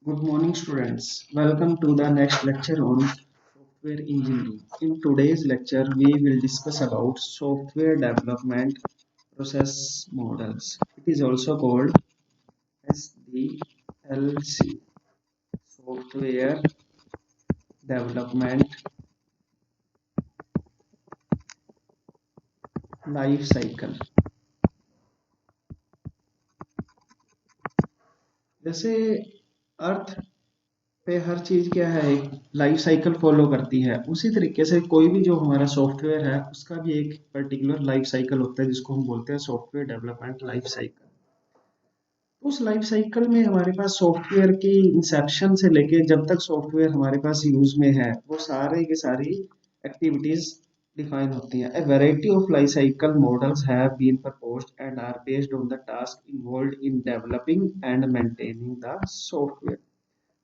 Good morning, students. Welcome to the next lecture on software engineering. In today's lecture, we will discuss about software development process models. It is also called SDLC, Software Development Life Cycle. जैसे अर्थ पे हर चीज क्या है, एक life cycle follow करती है, उसी तरीके से कोई भी जो हमारा सॉफ्टवेयर है उसका भी एक पर्टिकुलर लाइफ साइकिल होता है जिसको हम बोलते हैं सॉफ्टवेयर डेवलपमेंट लाइफ साइकिल। उस लाइफ साइकिल में हमारे पास सॉफ्टवेयर की इंसेप्शन से लेके जब तक सॉफ्टवेयर हमारे पास यूज में है वो सारे के सारी एक्टिविटीज डिफाइन होती हैं। A variety of life cycle models have been proposed and are based on the task involved in developing and maintaining the software।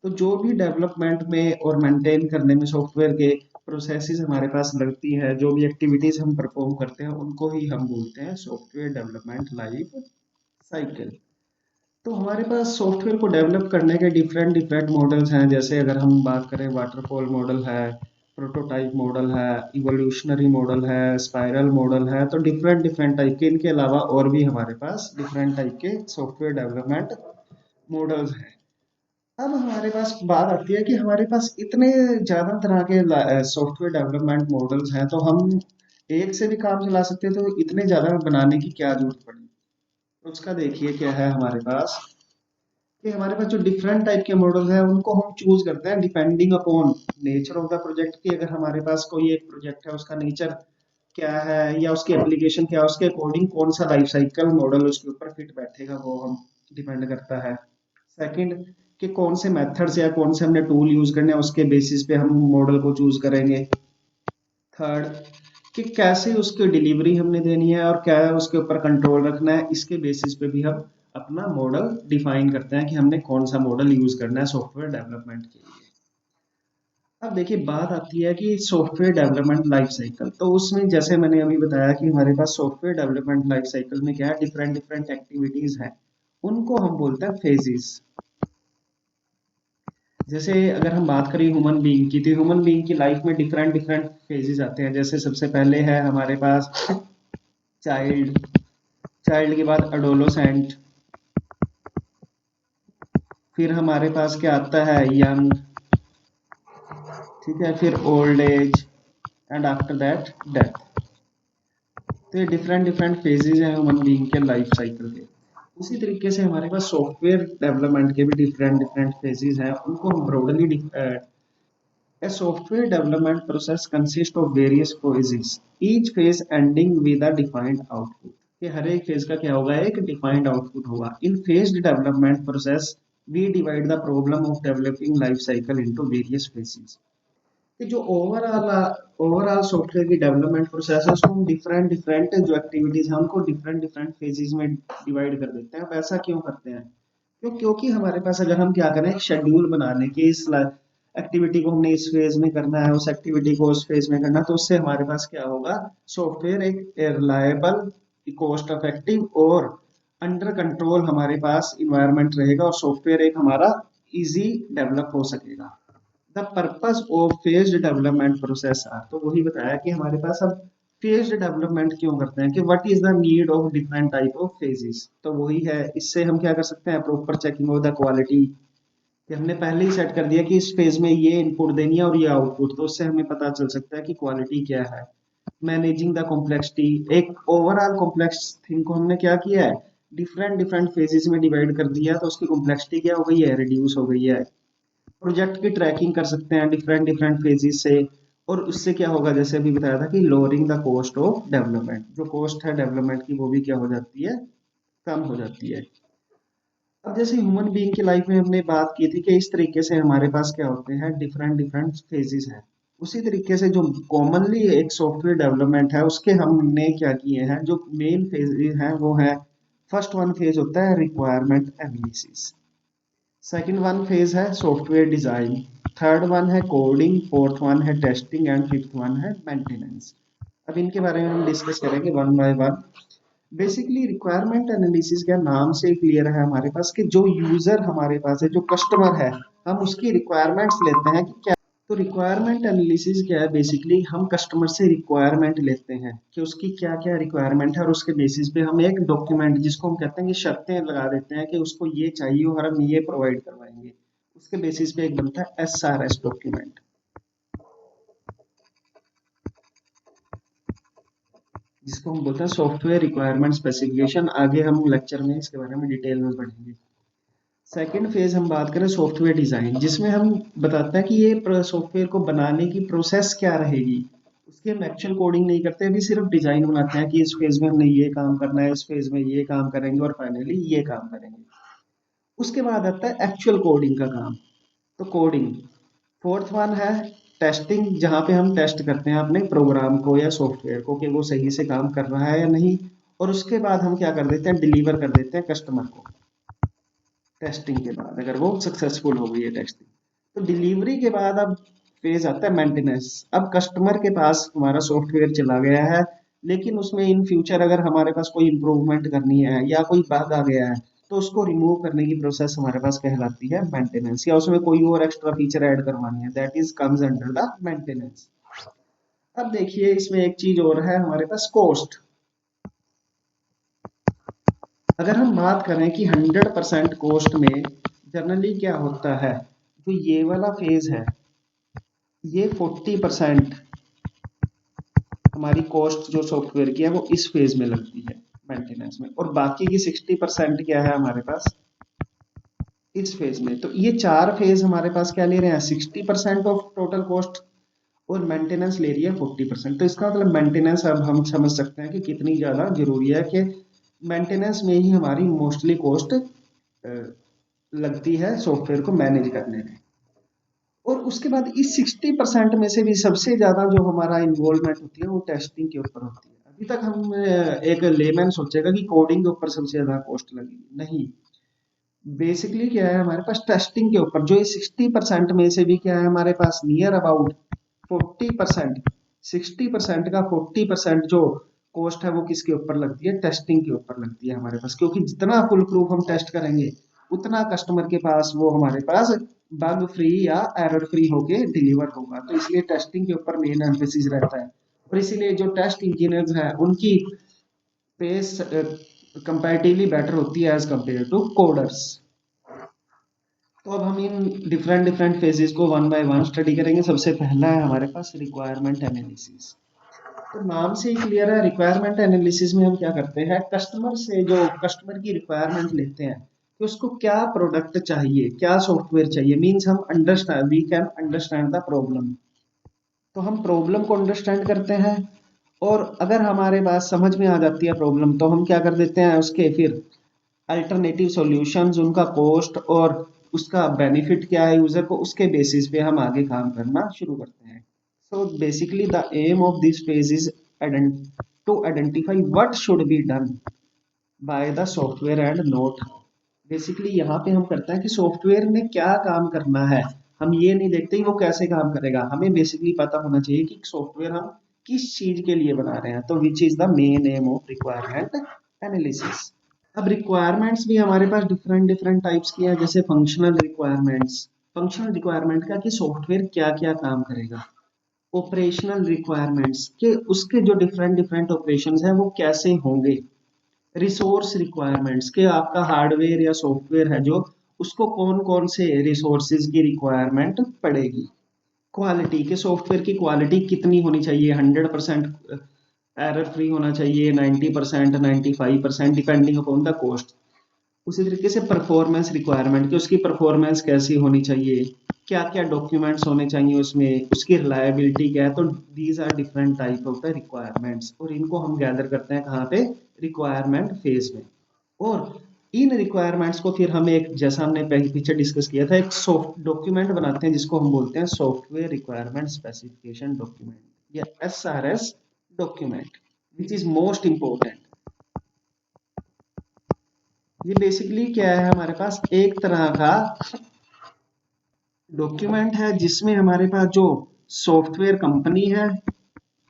तो जो भी डेवलपमेंट में और मेंटेन करने में सॉफ्टवेयर के प्रोसेसेस हमारे पास लगती है, जो भी एक्टिविटीज हम परफॉर्म करते हैं उनको ही हम बोलते हैं सॉफ्टवेयर डेवलपमेंट लाइफ साइकिल। तो हमारे पास सॉफ्टवेयर को डेवलप करने के डिफरेंट डिफरेंट मॉडल्स हैं। जैसे अगर हम बात करें, वाटरफॉल मॉडल है, प्रोटोटाइप मॉडल है, इवोल्यूशनरी मॉडल है, स्पाइरल मॉडल है। तो डिफरेंट डिफरेंट टाइप के, इनके अलावा और भी हमारे पास डिफरेंट टाइप के सॉफ्टवेयर डेवलपमेंट मॉडल्स हैं। अब हमारे पास बात आती है कि हमारे पास इतने ज़्यादा तरह के सॉफ्टवेयर डेवलपमेंट मॉडल्स हैं, तो हम एक से भी काम चला सकते हैं, तो इतने ज़्यादा बनाने की क्या जरूरत पड़ी। उसका देखिए क्या है हमारे पास, कि हमारे पास जो डिफरेंट टाइप के मॉडल्स हैं उनको हम चूज करते हैं depending upon nature of the project. की अगर हमारे पास कोई एक प्रोजेक्ट है, उसका नेचर क्या है या उसकी एप्लीकेशन क्या है, उसके अकॉर्डिंग कौन सा लाइफ साइकिल मॉडल उसके ऊपर फिट बैठेगा वो हम डिपेंड करता है। सेकंड, कि कौन से मेथड्स या कौन से हमने टूल यूज करने हैं, उसके बेसिस पे हम मॉडल को चूज करेंगे। थर्ड, कि कैसे उसकी डिलीवरी हमने देनी है और क्या उसके ऊपर कंट्रोल रखना है, इसके बेसिस पे भी हम अपना मॉडल डिफाइन करते हैं कि हमने कौन सा मॉडल यूज करना है सॉफ्टवेयर डेवलपमेंट के लिए। अब देखिए बात आती है कि सॉफ्टवेयर डेवलपमेंट लाइफ साइकिल, तो उसमें जैसे मैंने अभी बताया कि हमारे पास सॉफ्टवेयर डेवलपमेंट लाइफ साइकिल में क्या है, डिफरेंट डिफरेंट एक्टिविटीज हैं, उनको हम बोलते हैं फेजेस। जैसे अगर हम बात करें ह्यूमन बीइंग की, तो ह्यूमन बीइंग की लाइफ में डिफरेंट डिफरेंट फेजेस आते हैं। जैसे सबसे पहले है हमारे पास चाइल्ड, चाइल्ड के बाद अडोलोसेंट, फिर हमारे पास क्या आता है, यंग, ठीक है, फिर old age, and after that death. तो ये डिफरेंट डिफरेंट फेजेस हैं ह्यूमन बीइंग के लाइफ साइकिल के। उसी तरीके से हमारे पास सॉफ्टवेयर डेवलपमेंट के भी डिफरेंट डिफरेंट फेजेस हैं, उनको हम broadly A software development process consists of various phases, each phase ending with a defined output। कि हर एक फेज का क्या होगा, एक डिफाइंड आउटपुट होगा। In phased development process we divide the problem of developing life cycle into various phases. कि जो overall overall software की डेवलपमेंट प्रोसेस है उसको हम डिफरेंट डिफरेंट जो एक्टिविटीज हैं उनको डिफरेंट डिफरेंट फेजेस में डिवाइड कर देते हैं। अब ऐसा क्यों करते हैं? क्योंकि हमारे पास अगर हम क्या करें, एक शेड्यूल बना लें कि इस एक्टिविटी को हमने इस फेज में करना है, उस एक्टिविटी को उस फेज में करना है, तो उससे हमारे पास क्या होगा, सॉफ्टवेयर एक रिलायबल, कॉस्ट इफेक्टिव और अंडर कंट्रोल हमारे पास इन्वायरमेंट रहेगा, और सॉफ्टवेयर एक हमारा इजी डेवलप हो सकेगा। The purpose of phased development process are, तो वही बताया कि हमारे पास अब फेज्ड डेवलपमेंट क्यों करते हैं, कि what is the need of different type of phases. तो वही है, इससे हम क्या कर सकते हैं, proper checking of the quality, कि हमने पहले ही सेट कर दिया कि इस फेज में ये इनपुट देनी है और ये आउटपुट, तो उससे हमें पता चल सकता है कि क्वालिटी क्या है। मैनेजिंग द कॉम्प्लेक्सिटी, एक ओवरऑल कॉम्प्लेक्स थिंग को हमने क्या किया है, डिफरेंट डिफरेंट फेजेस में डिवाइड कर दिया, तो उसकी कॉम्प्लेक्सिटी क्या हो गई है, रिड्यूस हो गई है। प्रोजेक्ट की ट्रैकिंग कर सकते हैं डिफरेंट डिफरेंट फेजेस से, और उससे क्या होगा, जैसे अभी बताया था कि lowering the cost of development, जो कॉस्ट है डेवलपमेंट की वो भी क्या हो जाती है, कम हो जाती है। अब जैसे ह्यूमन बीइंग की लाइफ में हमने बात की थी कि इस तरीके से हमारे पास क्या होते हैं, डिफरेंट डिफरेंट फेजेस हैं। उसी तरीके से जो कॉमनली एक सॉफ्टवेयर डेवलपमेंट है उसके हमने क्या किए हैं, जो मेन फेजेस हैं वो है, फर्स्ट वन फेज होता है requirement analysis, second one phase है सॉफ्टवेयर डिजाइन, थर्ड वन है कोडिंग, फोर्थ वन है टेस्टिंग, एंड फिफ्थ वन है मेंटेनेंस। अब इनके बारे में हम डिस्कस करेंगे one by one. Basically requirement analysis का नाम से क्लियर है हमारे पास कि जो यूजर हमारे पास है, जो कस्टमर है, हम उसकी रिक्वायरमेंट्स लेते हैं कि क्या। तो रिक्वायरमेंट एनालिसिस क्या है, बेसिकली हम कस्टमर से रिक्वायरमेंट लेते हैं कि उसकी क्या क्या रिक्वायरमेंट है, और उसके बेसिस पे हम एक डॉक्यूमेंट, जिसको हम कहते हैं कि शर्तें लगा देते हैं कि उसको ये चाहिए और हम ये प्रोवाइड करवाएंगे। उसके बेसिस पे एक बनता है SRS डॉक्यूमेंट, जिसको हम बोलते हैं सॉफ्टवेयर रिक्वायरमेंट स्पेसिफिकेशन। आगे हम लेक्चर में इसके बारे में डिटेल में पढ़ेंगे। सेकेंड फेज हम बात करें सॉफ्टवेयर डिजाइन, जिसमें हम बताते हैं कि ये सॉफ्टवेयर को बनाने की प्रोसेस क्या रहेगी। उसकी हम एक्चुअल कोडिंग नहीं करते, अभी सिर्फ डिजाइन बनाते हैं कि इस फेज में हमने ये काम करना है, इस फेज में ये काम करेंगे और फाइनली ये काम करेंगे। उसके बाद आता है एक्चुअल कोडिंग का काम। तो कोडिंग फोर्थ वन है टेस्टिंग, जहाँ पे हम टेस्ट करते हैं अपने प्रोग्राम को या सॉफ्टवेयर को कि वो सही से काम कर रहा है या नहीं। और उसके बाद हम क्या कर देते हैं, डिलीवर कर देते हैं कस्टमर को टेस्टिंग के बाद, अगर वो सक्सेसफुल हो गई है टेस्टिंग। तो डिलीवरी के बाद अब फेज आता है मेंटेनेंस। अब कस्टमर के पास हमारा सॉफ्टवेयर चला गया है, लेकिन उसमें इन फ्यूचर अगर हमारे पास कोई इंप्रूवमेंट करनी है या कोई बग आ गया है, तो उसको रिमूव करने की प्रोसेस हमारे पास कहलाती है मेंटेनेंस, या उसमें कोई और एक्स्ट्रा फीचर ऐड करवानी है, that is comes under the maintenance. अब देखिए इसमें एक चीज और है हमारे पास, कॉस्ट। अगर हम बात करें कि 100% कॉस्ट में जनरली क्या होता है, जो ये वाला फेज है, ये 40% हमारी कॉस्ट जो सॉफ्टवेयर की है वो इस फेज में लगती है मेंटेनेंस में, और बाकी की 60% क्या है हमारे पास इस फेज में। तो ये चार फेज हमारे पास क्या ले रहे हैं, 60% ऑफ टोटल कॉस्ट, और मेंटेनेंस ले रही है 40%। तो इसका मतलब मेंटेनेंस अब हम समझ सकते हैं कि कितनी ज्यादा जरूरी है, कि मेंटेनेंस में ही हमारी मोस्टली कॉस्ट लगती है सॉफ्टवेयर को मैनेज करने में। और उसके बाद इस 60% में से भी सबसे ज्यादा जो हमारा इन्वॉल्वमेंट होती है वो टेस्टिंग के ऊपर होती है। अभी तक हम एक लेमैन सोचेगा कि कोडिंग के ऊपर सबसे ज्यादा कॉस्ट लगेगी, नहीं। बेसिकली क्या है हमारे पास टेस्टिंग के ऊपर, जो ये 60% में से भी क्या है हमारे पास नियर अबाउट 40%, 60% का 40% जो कॉस्ट है वो किसके ऊपर लगती है, टेस्टिंग के ऊपर लगती है हमारे पास। क्योंकि जितना फुल प्रूफ हम टेस्ट करेंगे, उतना कस्टमर के पास वो हमारे पास बग फ्री या एरर फ्री होके डिलीवर होगा। तो इसलिए टेस्टिंग के ऊपर मेन एम्फेसिस रहता है, और इसीलिए जो टेस्ट इंजीनियर्स हैं उनकी पेस कंपैरेटिवली बेटर होती है एज कंपेयर टू कोडर्स। तो अब हम इन डिफरेंट डिफरेंट फेजेस को वन बाय वन स्टडी करेंगे। सबसे पहला है हमारे पास रिक्वायरमेंट एनालिसिस। तो नाम से ही क्लियर है, रिक्वायरमेंट एनालिसिस में हम क्या करते हैं, कस्टमर से जो कस्टमर की रिक्वायरमेंट लेते हैं कि उसको क्या प्रोडक्ट चाहिए, क्या सॉफ्टवेयर चाहिए, मींस हम understand, we can understand the problem. तो हम प्रॉब्लम को अंडरस्टैंड करते हैं, और अगर हमारे पास समझ में आ जाती है प्रॉब्लम, तो हम क्या कर देते हैं उसके फिर अल्टरनेटिव सॉल्यूशंस, उनका कॉस्ट और उसका बेनिफिट क्या है यूजर को, उसके बेसिस पे हम आगे काम करना शुरू करते हैं। So basically the aim of this phase is to identify what should be done by the software and not. Basically यहाँ पे हम करते हैं कि सॉफ्टवेयर ने क्या काम करना है, हम ये नहीं देखते कि वो कैसे काम करेगा। हमें बेसिकली पता होना चाहिए कि सॉफ्टवेयर हम किस चीज के लिए बना रहे हैं। तो which is the main M of requirement analysis. अब रिक्वायरमेंट्स भी हमारे पास डिफरेंट डिफरेंट टाइप्स की है, जैसे फंक्शनल रिक्वायरमेंट्स। फंक्शनल रिक्वायरमेंट का कि सॉफ्टवेयर क्या क्या काम करेगा। ऑपरेशनल रिक्वायरमेंट्स के उसके जो डिफरेंट डिफरेंट ऑपरेशंस हैं वो कैसे होंगे। रिसोर्स रिक्वायरमेंट्स के आपका हार्डवेयर या सॉफ्टवेयर है जो, उसको कौन कौन से रिसोर्सेज की रिक्वायरमेंट पड़ेगी। क्वालिटी के सॉफ्टवेयर की क्वालिटी कितनी होनी चाहिए, 100% एरर फ्री होना चाहिए, 90%, 95%, डिपेंडिंग अपॉन द कॉस्ट। उसी तरीके से परफॉर्मेंस रिक्वायरमेंट की उसकी परफॉर्मेंस कैसी होनी चाहिए, क्या क्या डॉक्यूमेंट्स होने चाहिए उसमें, उसकी रिलायबिलिटी क्या है। तो these are different type of the requirements, और इनको हम गैदर करते हैं कहाँ पे, रिक्वायरमेंट फेज में। और इन रिक्वायरमेंट्स को फिर हम एक, जैसा हमने पीछे डिस्कस किया था, एक सॉफ्ट डॉक्यूमेंट बनाते हैं जिसको हम बोलते हैं सॉफ्टवेयर रिक्वायरमेंट स्पेसिफिकेशन डॉक्यूमेंट या SRS document, which is most important. ये बेसिकली क्या है हमारे पास, एक तरह का डॉक्यूमेंट है जिसमें हमारे पास जो सॉफ्टवेयर कंपनी है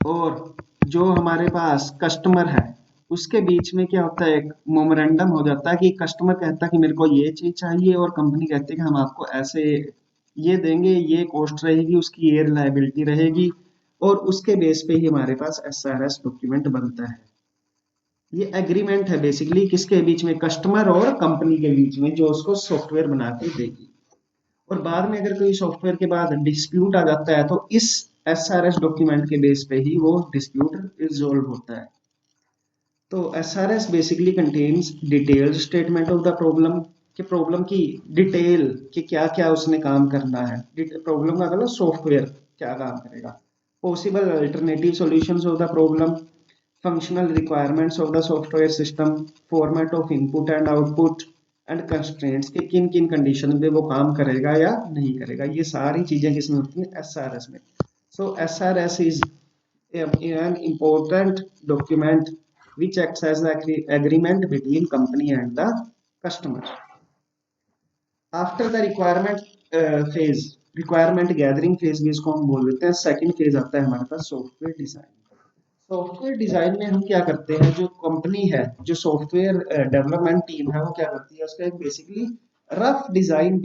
और जो हमारे पास कस्टमर है, उसके बीच में क्या होता है, एक मोमेरेंडम हो जाता है कि कस्टमर कहता है कि मेरे को ये चीज चाहिए और कंपनी कहती है कि हम आपको ऐसे ये देंगे, ये कॉस्ट रहेगी, उसकी ये रिलायबिलिटी रहेगी, और उसके बेस पे ही हमारे पास SRS डॉक्यूमेंट बनता है। ये एग्रीमेंट है बेसिकली किसके बीच में, कस्टमर और कंपनी के बीच में, जो उसको सॉफ्टवेयर बना के देगी। और बाद में अगर कोई सॉफ्टवेयर के बाद डिस्प्यूट आ जाता है तो इस SRS डॉक्यूमेंट के बेस पे ही वो डिस्प्यूट रिजोल्व होता है। तो SRS basically contains detailed statement of the problem, कि प्रॉब्लम की डिटेल कि क्या क्या उसने काम करना है, प्रॉब्लम का मतलब सॉफ्टवेयर क्या काम करेगा, possible alternative solutions of the problem, functional requirements of the software system, format of input and output, and constraints के किन किन कंडीशन पे वो काम करेगा या नहीं करेगा, ये सारी चीजें किसमें होती हैं, SRS में। सो SRS is an important document which acts as the agreement between company and the customer. After the requirement phase, requirement gathering phase भी इसको हम बोल देते हैं। सेकंड फेज आता है हमारे पास सॉफ्टवेयर डिजाइन। सॉफ्टवेयर डिजाइन में हम क्या करते हैं, जो कंपनी है, जो सॉफ्टवेयर डेवलपमेंट टीम है, वो क्या करती है, उसका एक बेसिकली रफ डिजाइन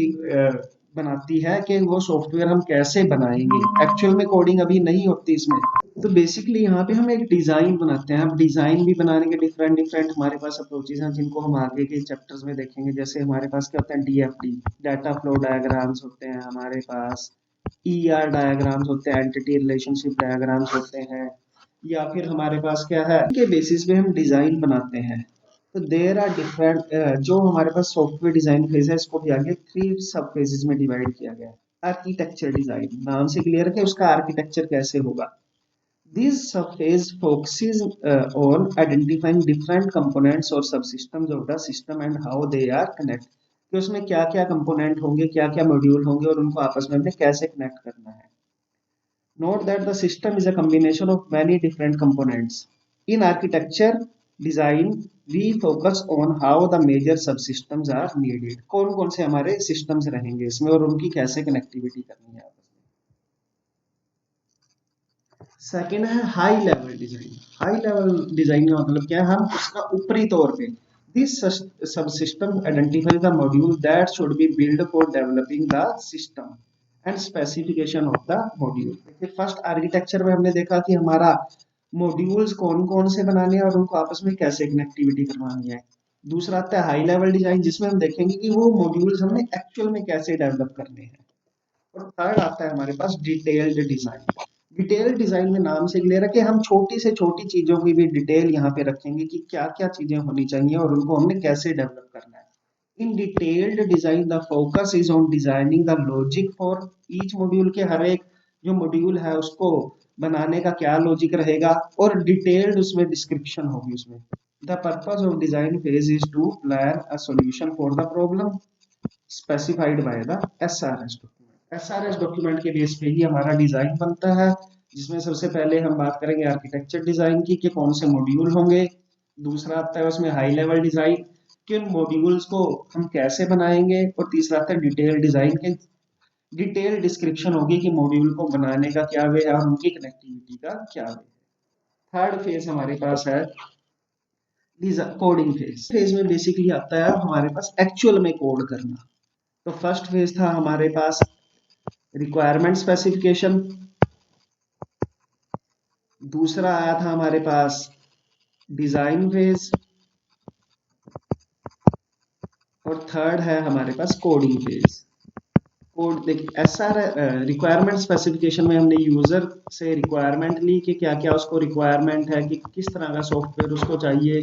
बनाती है कि वो सॉफ्टवेयर हम कैसे बनाएंगे। एक्चुअल में कोडिंग अभी नहीं होती इसमें, तो बेसिकली यहाँ पे हम एक डिजाइन बनाते हैं। अब डिजाइन भी बनाने के डिफरेंट डिफरेंट हमारे पास अप्रोचेज हैं, जिनको हम आगे के चैप्टर्स में देखेंगे। जैसे हमारे पास क्या होता है, DFD, डाटा फ्लो डायग्राम्स होते हैं हमारे पास, ER डायग्राम्स होते हैं, एंटिटी रिलेशनशिप डायग्राम्स होते हैं, या फिर हमारे पास क्या है, के बेसिस पे हम डिजाइन बनाते हैं। तो देर आर डिफरेंट, जो हमारे पास सॉफ्टवेयर डिजाइन फेज है, इसको भी आगे 3 सब फेजेस में डिवाइड किया गया है। आर्किटेक्चर डिजाइन, नाम से क्लियर है कि उसका आर्किटेक्चर कैसे होगा। This sub phase focuses on identifying different components और subsystems of the system and how they are connect, कि उसमें क्या क्या कंपोनेंट होंगे, क्या क्या मॉड्यूल होंगे, और उनको आपस में हमने कैसे कनेक्ट करना है। Note that the system is a combination of many different components. In architecture design, we focus on how the major subsystems are needed. कौन कौन से हमारे systems रहेंगे इसमें और उनकी कैसे connectivity करनी है। सेकेंड है high level design. High level design का मतलब क्या है, हम उसका ऊपरी तौर पे this subsystem identify the module that should be build for developing the system and specification of the module. देखिए फर्स्ट आर्किटेक्चर में हमने देखा कि हमारा मॉड्यूल्स कौन कौन से बनाने हैं और उनको आपस में कैसे कनेक्टिविटी करवानी है। दूसरा आता है हाई लेवल डिजाइन, जिसमें हम देखेंगे कि वो मॉड्यूल्स हमने एक्चुअल में कैसे डेवलप करने हैं। और थर्ड आता है हमारे पास डिटेल्ड डिजाइन। डिटेल्ड डिजाइन में नाम से क्लियर है कि हम छोटी से छोटी चीजों की भी डिटेल यहाँ पे रखेंगे कि क्या क्या चीजें होनी चाहिए और उनको हमने कैसे डेवलप करना है। In detailed design, the focus is on designing the logic for each module, के हर एक जो मॉड्यूल है उसको बनाने का क्या लॉजिक रहेगा, और डिटेल्ड उसमें डिस्क्रिप्शन होगी उसमें। The purpose of design phase is to plan a solution for the problem specified by the SRS document। SRS document के बेस पे ही हमारा डिजाइन बनता है, जिसमें सबसे पहले हम बात करेंगे आर्किटेक्चर डिजाइन की कि कौन से मॉड्यूल होंगे। दूसरा आता है उसमें हाई लेवल डिजाइन, किन मॉड्यूल्स को हम कैसे बनाएंगे। और तीसरा आता है डिटेल डिजाइन के डिटेल डिस्क्रिप्शन होगी कि मॉड्यूल को बनाने का क्या वे है और उनकी कनेक्टिविटी का क्या वे है। थर्ड फेज हमारे पास है कोडिंग फेज। फेज में बेसिकली आता है हमारे पास एक्चुअल में कोड करना। तो फर्स्ट फेज था हमारे पास रिक्वायरमेंट स्पेसिफिकेशन, दूसरा आया था हमारे पास डिजाइन फेज, और थर्ड है हमारे पास कोडिंग फेज। कोड देखिए SR रिक्वायरमेंट स्पेसिफिकेशन में हमने यूजर से रिक्वायरमेंट ली कि क्या क्या उसको रिक्वायरमेंट है, कि किस तरह का सॉफ्टवेयर उसको चाहिए।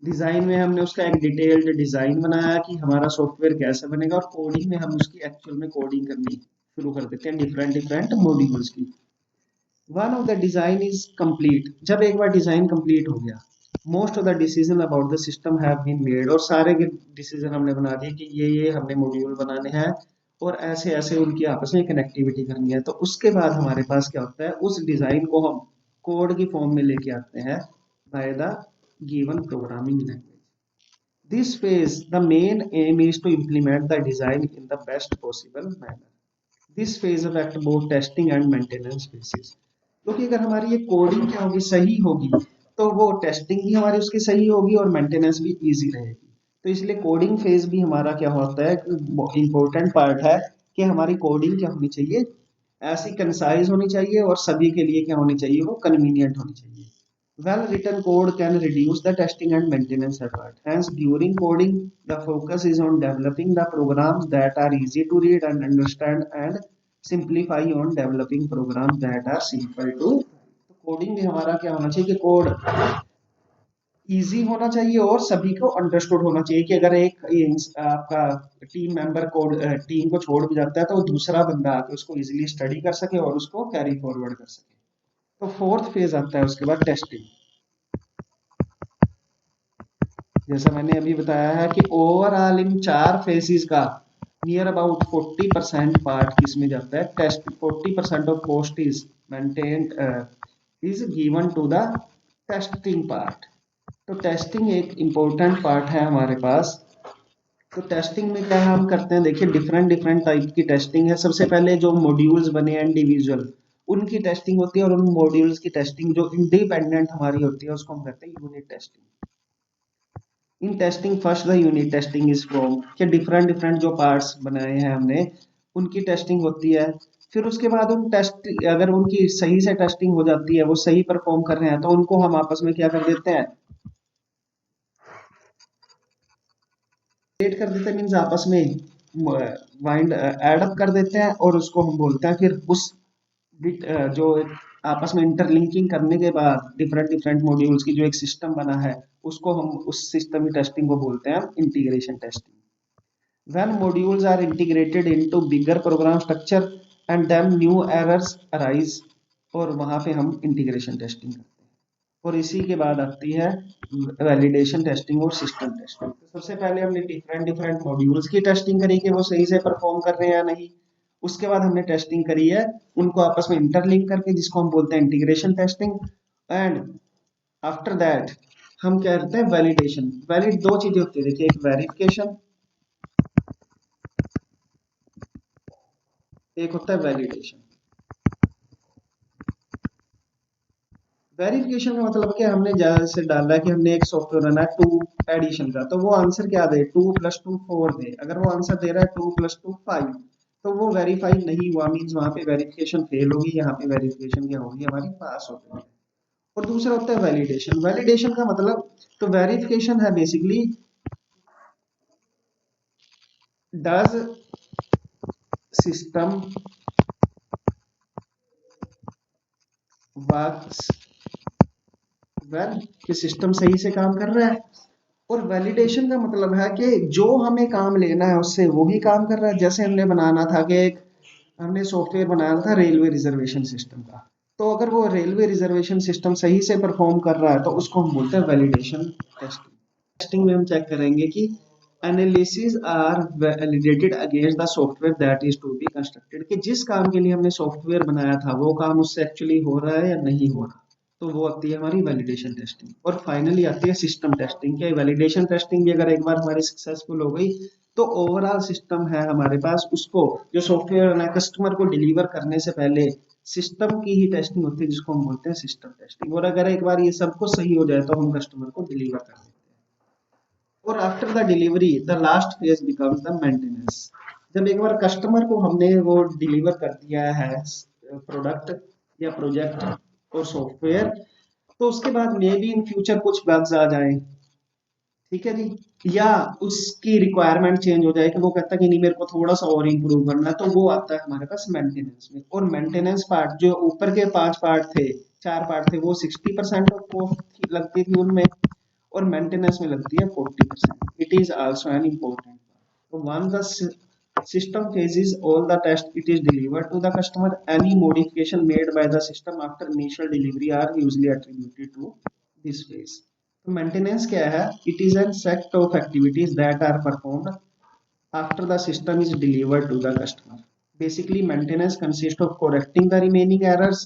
डिजाइन में हमने उसका एक डिटेल्ड डिजाइन बनाया कि हमारा सॉफ्टवेयर कैसे बनेगा, और कोडिंग में हम उसकी एक्चुअल में कोडिंग करनी शुरू कर देते हैं डिफरेंट डिफरेंट मॉड्यूल्स की। One of the design is complete, जब एक बार डिजाइन कंप्लीट हो गया, most of the decision about the system have been made, और सारे के डिसीजन हमने बना दिए कि ये हमने मॉड्यूल बनाने हैं और ऐसे ऐसे उनकी आपस में कनेक्टिविटी करनी है। तो उसके बाद हमारे पास क्या होता है, उस डिजाइन को हम कोड की फॉर्म में लेके आते हैं by the given programming language. This phase the main aim is to implement the design in the best possible manner. This phase affect both testing and maintenance phases. क्योंकि अगर हमारी ये कोडिंग क्या होगी, सही होगी, तो वो टेस्टिंग भी हमारी उसकी सही होगी और मेंटेनेंस भी इजी रहेगी। तो इसलिए कोडिंग फेज भी हमारा क्या होता है, इंपॉर्टेंट पार्ट है कि हमारी कोडिंग क्या होनी चाहिए, ऐसी कंसाइज होनी चाहिए और सभी के लिए क्या होनी चाहिए, वो कन्वीनियंट होनी चाहिए। Well written code can reduce the testing and maintenance effort. Hence, during coding, the focus is on developing the programs that are easy to read and understand, and simplify on developing programs that are simple to। Coding में हमारा क्या होना चाहिए कि code easy होना चाहिए और सभी को अंडरस्टूड होना चाहिए, कि अगर एक आपका टीम मेंबर कोड टीम को छोड़ भी जाता है तो दूसरा बंदा आके उसको इजीली स्टडी कर सके और उसको कैरी फॉरवर्ड कर सके। तो फोर्थ फेज आता है उसके बाद टेस्टिंग। जैसा मैंने अभी बताया है कि ओवरऑल इन चार फेजेस का नियर अबाउट 40% पार्ट किसमें जाता है, test. 40% of cost is maintained is given to the testing part. तो टेस्टिंग एक इम्पोर्टेंट पार्ट है हमारे पास। तो टेस्टिंग में क्या हम करते हैं, देखिए डिफरेंट डिफरेंट टाइप की टेस्टिंग है। सबसे पहले जो मॉड्यूल्स बने हैं इंडिविजुअल, उनकी टेस्टिंग होती है, और उन मॉड्यूल्स की टेस्टिंग जो इंडिपेंडेंट हमारी होती है उसको हम कहते हैं unit testing. In testing first the unit testing is from, कि डिफरेंट डिफरेंट जो पार्ट्स बनाए हैं हमने उनकी टेस्टिंग होती है। फिर उसके बाद उन टेस्ट, अगर उनकी सही से टेस्टिंग हो जाती है, वो सही परफॉर्म कर रहे हैं, तो उनको हम आपस में क्या कर देते हैं, एड कर देते हैं, मीन्स आपस में वाइंड ऐड अप कर देते हैं, और उसको हम बोलते हैं फिर उस जो आपस में इंटरलिंकिंग करने के बाद डिफरेंट डिफरेंट मॉड्यूल्स की जो एक सिस्टम बना है, उसको हम उस सिस्टम की टेस्टिंग को बोलते हैं integration testing. When modules are integrated into bigger program structure and then new errors arise, और वहां पे हम इंटीग्रेशन टेस्टिंग करते हैं। और इसी के बाद आती है वैलिडेशन टेस्टिंग और सिस्टम टेस्टिंग। तो सबसे पहले हमने डिफरेंट डिफरेंट मॉड्यूल्स की टेस्टिंग करी कि वो सही से परफॉर्म कर रहे हैं या नहीं। उसके बाद हमने टेस्टिंग करी है उनको आपस में इंटरलिंक करके, जिसको हम बोलते हैं integration testing. And after that हम क्या करते हैं, वैलिडेशन। वैलिड दो चीजें होती है, देखिए, एक वेरिफिकेशन, एक होता है वैलिडेशन। वेरिफिकेशन का मतलब क्या, हमने जैसे डाला कि हमने एक सॉफ्टवेयर बना टू एडिशन का, तो वो आंसर क्या दे, 2+2 4 दे। अगर वो आंसर दे रहा है 2+2 5, तो वो वेरीफाई नहीं हुआ, मीन्स वहां पे वेरिफिकेशन फेल होगी, यहाँ पे वेरिफिकेशन क्या होगी, हमारी पास हो गई। और दूसरा होता है वैलिडेशन। वैलिडेशन का मतलब, तो वेरिफिकेशन है basically, does system works well, कि सिस्टम सही से काम कर रहा है। और वैलिडेशन का मतलब है कि जो हमें काम लेना है उससे वो ही काम कर रहा है। जैसे हमने बनाना था कि एक हमने सॉफ्टवेयर बनाया था रेलवे रिजर्वेशन सिस्टम का, तो अगर वो रेलवे रिजर्वेशन सिस्टम सही से परफॉर्म कर रहा है तो उसको हम बोलते हैं वैलिडेशन टेस्टिंग। टेस्टिंग में हम चेक करेंगे कि analysis are validated against the software that is to be constructed, कि जिस काम के लिए हमने सॉफ्टवेयर बनाया था वो काम उससे एक्चुअली हो रहा है या नहीं हो रहा। तो वो आती है हमारी वैलिडेशन टेस्टिंग। और फाइनली आती है सिस्टम टेस्टिंग, कि वैलिडेशन टेस्टिंग भी अगर एक बार हमारी सक्सेसफुल हो गई, तो ओवरऑल सिस्टम है हमारे पास, उसको जो सॉफ्टवेयर है कस्टमर को डिलीवर करने से पहले सिस्टम की ही टेस्टिंग होती है, जिसको हम बोलते हैं सिस्टम टेस्टिंग। और अगर एक बार ये सब कुछ सही हो जाए तो हम कस्टमर को डिलीवर कर देते हैं। और after the delivery the last phase becomes the maintenance. जब एक बार कस्टमर को हमने वो डिलीवर कर दिया है प्रोडक्ट या प्रोजेक्ट और सॉफ्टवेयर, तो उसके बाद मे बी इन फ्यूचर कुछ बग्स आ जाए, ठीक है जी, या उसकी रिक्वायरमेंट चेंज हो जाए कि वो कहता है कि नहीं मेरे को थोड़ा सा और इम्प्रूव करना है, तो वो आता है हमारे पास मेंटेनेंस में। और मेंटेनेंस पार्ट जो ऊपर के 5 पार्ट थे, 4 पार्ट थे, वो 60% ऑफ कॉस्ट लगती थी उनमें, और मेंटेनेंस में लगती है 40%। It is also an important. तो one the system phases all the test it is delivered to the customer, any modification made by the system after initial delivery are usually attributed to this phase। तो maintenance क्या है, it is an set of activities that are performed after the system is delivered to the customer। Basically, maintenance consists of correcting the remaining errors,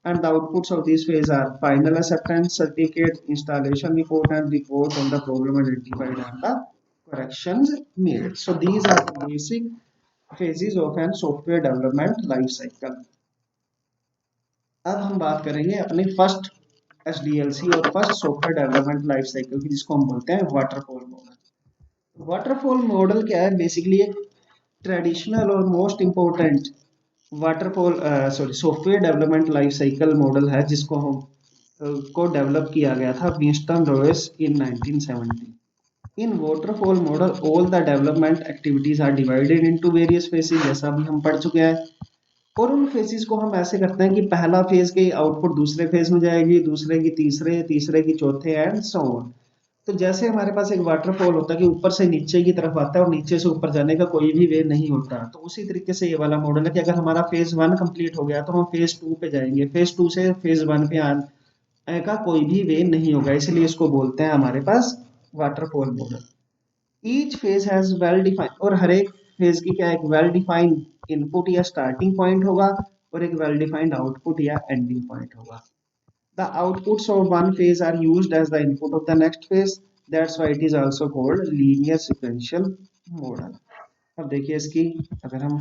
and the outputs of this phase are final acceptance certificate, installation report, and report on the problem identified and the corrections made। So these are the basic phases of an software development life cycle। अब हम बात करेंगे अपने first SDLC और first software development life cycle की, जिसको हम बोलते हैं वाटरफॉल मॉडल। वाटरफॉल मॉडल क्या है? बेसिकली एक ट्रेडिशनल और most important waterfall software development life cycle model है, जिसको हम को डेवलप किया गया था Winston Royce in 1970। In waterfall model, all the development activities are divided into various phases, जैसा भी हम पढ़ चुके हैं। और उन फेजेस को हम ऐसे करते हैं कि पहला फेज की आउटपुट दूसरे फेज में जाएगी, दूसरे की तीसरे, तीसरे की चौथे, एंड सो ऑन। तो जैसे हमारे पास एक वाटरफॉल होता है कि ऊपर से नीचे की तरफ आता है और नीचे से ऊपर जाने का कोई भी वे नहीं होता, तो उसी तरीके से ये वाला मॉडल है कि अगर हमारा फेज वन कंप्लीट हो गया तो हम फेज टू पे जाएंगे, फेज टू से फेज वन पे आने का कोई भी वे नहीं होगा, इसलिए इसको बोलते हैं हमारे पास waterfall model. Each phase has well defined, और हर एक फेज की क्या एक वेल डिफाइंड इनपुट या स्टार्टिंग पॉइंट होगा और एक वेल डिफाइंड आउटपुट या एंडिंग पॉइंट होगा। The outputs of one phase are used as the input of the next phase, that's why it is also called linear sequential model. अब देखिए इसकी, अगर हम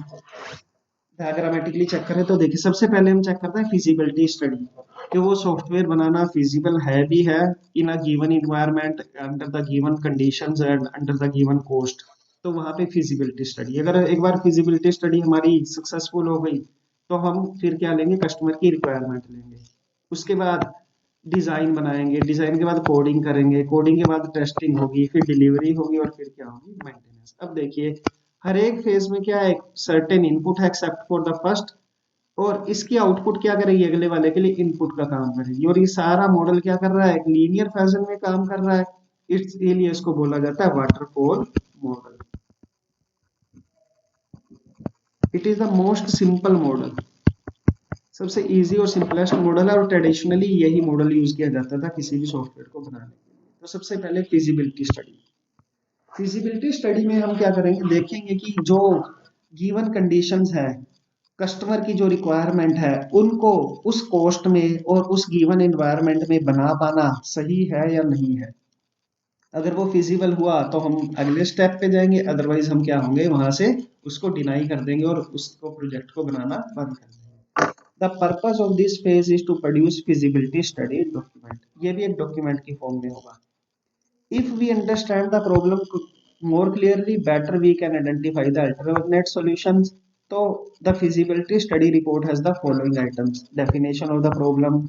डायग्रामेटिकली चेक करें तो देखिए सबसे पहले हम चेक करते हैं फिजिबिलिटी स्टडी, कि वो सॉफ्टवेयर बनाना फिजिबल है भी है in a given environment, under the given conditions and under the given cost. तो वहाँ पे फिजिबिलिटी स्टडी, अगर एक बार फिजिबिलिटी स्टडी हमारी सक्सेसफुल हो गई तो हम फिर क्या लेंगे, कस्टमर की रिक्वायरमेंट लेंगे। उसके बाद डिजाइन बनाएंगे, डिजाइन के बाद कोडिंग करेंगे, कोडिंग के बाद टेस्टिंग होगी, फिर डिलीवरी होगी और फिर क्या होगी, मेंटेनेंस। अब देखिए हर एक फेज में क्या है, सर्टेन इनपुट है एक्सेप्ट फॉर द फर्स्ट, और इसकी आउटपुट क्या करेगी, अगले वाले के लिए इनपुट का काम करेगी, और ये सारा मॉडल क्या कर रहा है, एक लीनियर फैशन में काम कर रहा है, इसलिए इसको बोला जाता है waterfall model. It is the most simple model, सबसे इजी और सिंपलेस्ट मॉडल है, और ट्रेडिशनली यही मॉडल यूज किया जाता था किसी भी सॉफ्टवेयर को बनाने के लिए। तो सबसे पहले फिजिबिलिटी स्टडी, फिजिबिलिटी स्टडी में हम क्या करेंगे, देखेंगे कि जो गिवन कंडीशंस है, कस्टमर की जो रिक्वायरमेंट है, उनको उस कॉस्ट में और उस गिवन एनवायरनमेंट में बना पाना सही है या नहीं है। अगर वो फिजिबल हुआ तो हम अगले स्टेप पे जाएंगे, अदरवाइज हम क्या होंगे, वहां से उसको डिनाई कर देंगे और उसको प्रोजेक्ट को बनाना बंद कर देंगे। The purpose of this phase is to produce feasibility study document, ये भी एक डॉक्यूमेंट की फॉर्म में होगा। If we understand the problem more clearly, better we can identify the alternate solutions. So the feasibility study report has the following items: definition of the problem,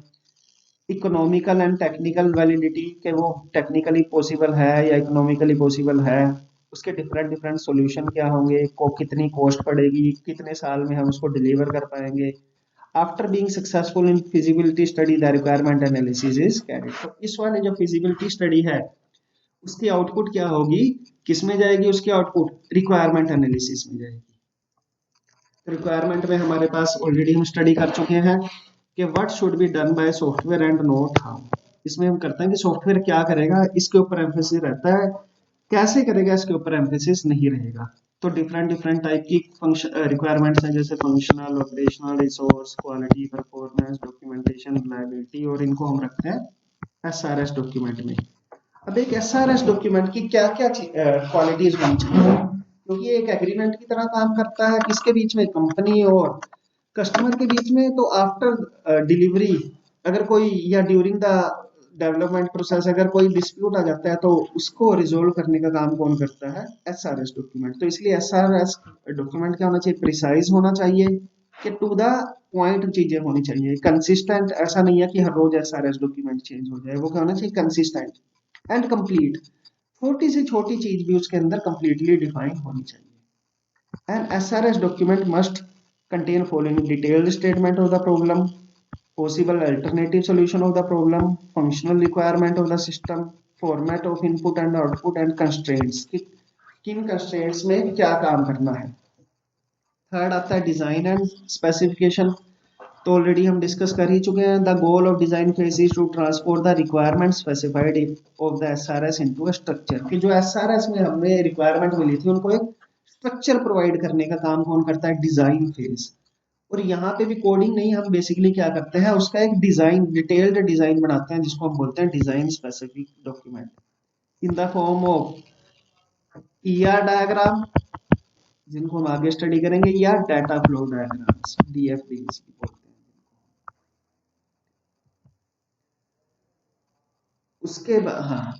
economical and technical validity, के वो technically possible है या economically possible है, उसके different different solution क्या होंगे, को कितनी कॉस्ट पड़ेगी, कितने साल में हम उसको डिलीवर कर पाएंगे। After being successful in feasibility study the requirement analysis is carried. तो इस वाले जो फिजिबिलिटी स्टडी है उसकी आउटपुट क्या होगी, किसमें जाएगी, उसकी आउटपुट रिक्वायरमेंट एनालिसिस में जाएगी। रिक्वायरमेंट में हमारे पास ऑलरेडी हम स्टडी कर चुके हैं कि what should be done bye software and not how. इसमें हम करते हैं कि सॉफ्टवेयर क्या करेगा, इसके ऊपर एम्फेसिस रहता है, कैसे करेगा इसके ऊपर एम्फेसिस नहीं रहेगा। तो डिफरेंट डिफरेंट टाइप की फंक्शन रिक्वायरमेंट्स हैं, जैसे functional, operational, resource, quality, performance, documentation, reliability, और इनको हम रखते हैं एसआरएस डॉक्यूमेंट में। अब एक एसआरएस डॉक्यूमेंट की क्या क्या क्वालिटीज होनी चाहिए, क्योंकि ये एक एग्रीमेंट की तरह काम करता है, किसके बीच में, कंपनी और कस्टमर के बीच में। तो आफ्टर डिलीवरी अगर कोई, या ड्यूरिंग द डेवलपमेंट प्रोसेस अगर कोई डिस्प्यूट आ जाता है तो उसको रिजोल्व करने का काम कौन करता है, एसआरएस डॉक्यूमेंट। तो इसलिए एसआरएस डॉक्यूमेंट क्या होना चाहिए, प्रिसाइज होना चाहिए, कि टू द पॉइंट चीजें होनी चाहिए, कंसिस्टेंट। ऐसा नहीं है कि हर रोज एसआरएस डॉक्यूमेंट चेंज हो जाए, वो क्या होना चाहिए, कंसिस्टेंट एंड कंप्लीट। छोटी से छोटी चीज भी उसके अंदर कंप्लीटली डिफाइन होनी चाहिए। An SRS document must contain following: detailed statement of the problem, possible alternative solution of the problem, functional requirement of the system, format of input and output, and constraints, कि किन constraints में क्या काम करना है। Third आता है design and specification, तो ऑलरेडी हम डिस्कस कर ही चुके हैं। The goal of design phase is to transport the requirement specified of the SRS into a structure, कि जो एसआरएस में हमें रिक्वायरमेंट मिली थी उनको एक स्ट्रक्चर प्रोवाइड करने का काम कौन करता है, डिजाइन फेज। और यहाँ पे भी कोडिंग नहीं, हम बेसिकली क्या करते हैं, उसका एक डिजाइन, डिटेल्ड डिजाइन बनाते हैं, जिसको हम बोलते हैं design specific document, in the form of ER diagram, जिनको हम आगे स्टडी करेंगे, या डाटा फ्लो डायग्राम्स, डीएफडी बोलते हैं। उसके बाद हाँ,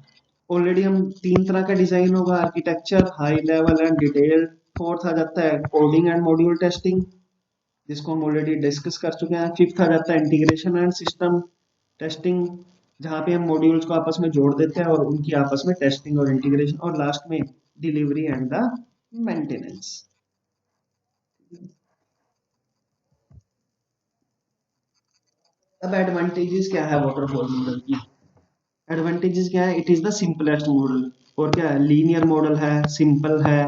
ऑलरेडी हम तीन तरह का डिजाइन होगा, architecture, high level and detailed. Fourth आ जाता है कोडिंग एंड मॉड्यूल टेस्टिंग, जिसको हम ऑलरेडी डिस्कस कर चुके हैं। फिफ्थ आ जाता है इंटीग्रेशन एंड सिस्टम टेस्टिंग, जहाँ पे हम मॉड्यूल्स को आपस में जोड़ देते हैं और उनकी आपस में टेस्टिंग और इंटीग्रेशन। और लास्ट में डिलीवरी एंड द मेंटेनेंस। अब एडवांटेजेस क्या है वाटरफॉल मॉडल की? एडवांटेजेस क्या है? It is the simplest model. और क्या है? लीनियर मॉडल है, सिंपल है,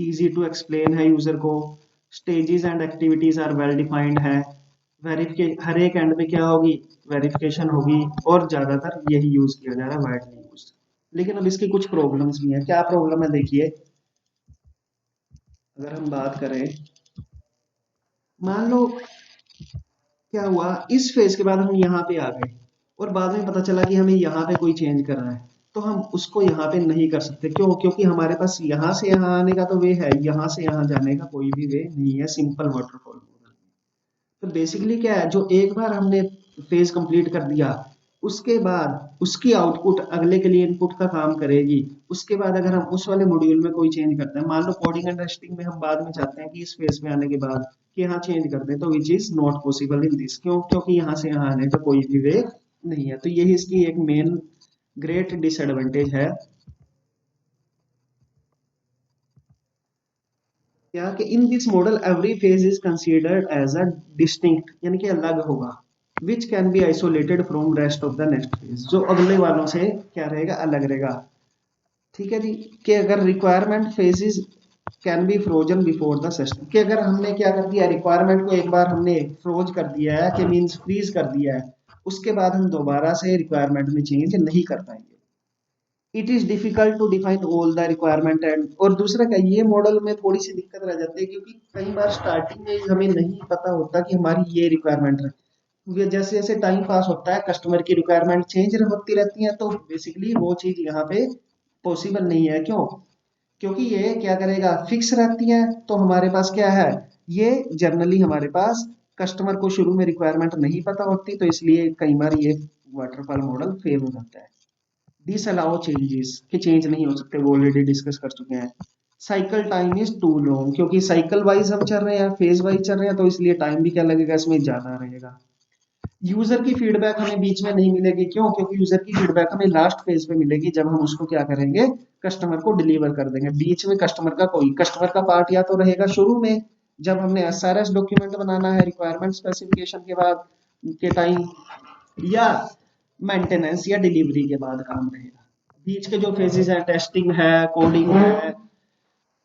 इजी टू एक्सप्लेन है यूजर को, stages and activities are well defined है, वेरिफिके हर एक एंड में क्या होगी? वेरिफिकेशन होगी, और ज्यादातर यही यूज किया जा रहा है, वाइडली यूज। लेकिन अब इसकी कुछ प्रॉब्लम्स भी हैं। क्या प्रॉब्लम है देखिए, अगर हम बात करें, मान लो क्या हुआ, इस फेज के बाद हम यहाँ पे आ गए और बाद में पता चला कि हमें यहाँ पे कोई चेंज करना है, तो हम उसको यहाँ पे नहीं कर सकते। क्यों? क्योंकि हमारे पास यहाँ से यहाँ आने का तो वे है, यहाँ से यहाँ जाने का कोई भी वे नहीं है सिंपल वाटरफॉल मॉडल। तो बेसिकली क्या है, जो एक बार हमने फेज कंप्लीट कर दिया, उसके बाद उसकी आउटपुट अगले के लिए इनपुट का काम करेगी। उसके बाद अगर हम उस वाले मॉड्यूल में कोई चेंज करते हैं, मान लो कोडिंग एंड टेस्टिंग में हम बाद में चाहते हैं कि इस फेज में आने के बाद कि यहाँ चेंज कर दें, तो which is not possible in this. क्यों? क्योंकि यहाँ से यहाँ आने का कोई भी वे नहीं है। तो यही इसकी एक मेन ग्रेट डिसएडवांटेज है, क्या कि in this model every phase is considered as a distinct, यानी कि अलग होगा, which can be isolated from rest of the next phase, जो अगले वालों से क्या रहेगा? अलग रहेगा। ठीक है जी, कि अगर requirement phases can be frozen before the system, कि अगर हमने क्या कर दिया, रिक्वायरमेंट को एक बार हमने फ्रोज कर दिया है, कि मींस फ्रीज कर दिया है, उसके बाद हम दोबारा से रिक्वायरमेंट में चेंज नहीं कर पाएंगे। It is difficult to define all the requirement and, और दूसरा क्या, ये मॉडल में थोड़ी सी दिक्कत रह जाती है, क्योंकि कई बार स्टार्टिंग में हमें नहीं पता होता कि हमारी ये रिक्वायरमेंट है। जैसे जैसे टाइम पास होता है, कस्टमर की रिक्वायरमेंट चेंज होती रहती है, तो बेसिकली वो चीज यहाँ पे पॉसिबल नहीं है। क्यों? क्योंकि ये क्या करेगा, फिक्स रहती है। तो हमारे पास क्या है, ये जनरली हमारे पास कस्टमर को शुरू में रिक्वायरमेंट नहीं पता होती, तो इसलिए कई बार ये वाटरफॉल मॉडल फेल हो जाता है। दिस अलाउ चेंजेस, कि चेंज नहीं हो सकते, वो ऑलरेडी डिस्कस कर चुके हैं। Cycle time is too long, क्योंकि साइकिल वाइज हम चल रहे हैं, फेज वाइज चल रहे हैं, तो इसलिए टाइम भी क्या लगेगा, इसमें ज्यादा रहेगा। यूजर की फीडबैक हमें बीच में नहीं मिलेगी। क्यों? क्योंकि यूजर की फीडबैक हमें लास्ट फेज पे मिलेगी, जब हम उसको क्या करेंगे, कस्टमर को डिलीवर कर देंगे। बीच में कस्टमर का पार्ट या तो रहेगा शुरू में, जब हमने एसआरएस डॉक्यूमेंट बनाना है रिक्वायरमेंट स्पेसिफिकेशन के बाद के टाइम, या मेंटेनेंस या डिलीवरी के बाद काम रहेगा। बीच के जो फेजेस है, टेस्टिंग है, कोडिंग है,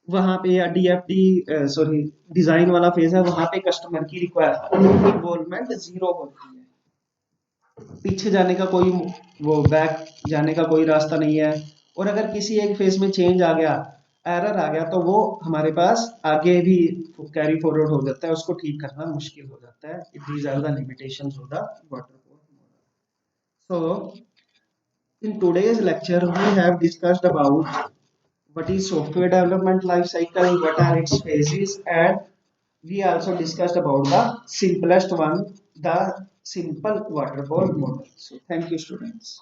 वहां पे, या डीएफडी सॉरी डिजाइन वाला फेज है, वहां पे कस्टमर की रिक्वायरमेंट इन्वॉल्वमेंट जीरो होती है। पीछे जाने का कोई, वो बैक जाने का कोई रास्ता नहीं है। और अगर किसी एक फेज में चेंज आ गया, एरर आ गया, तो वो हमारे पास आगे भी कैरी फॉरवर्ड हो जाता है, उसको ठीक करना मुश्किल हो जाता है। These are the limitations of the waterfall model. So, in today's lecture, we have discussed about what is software development life cycle, what are its phases, and we also discussed about the simplest one, the simple waterfall model. So, thank you, students.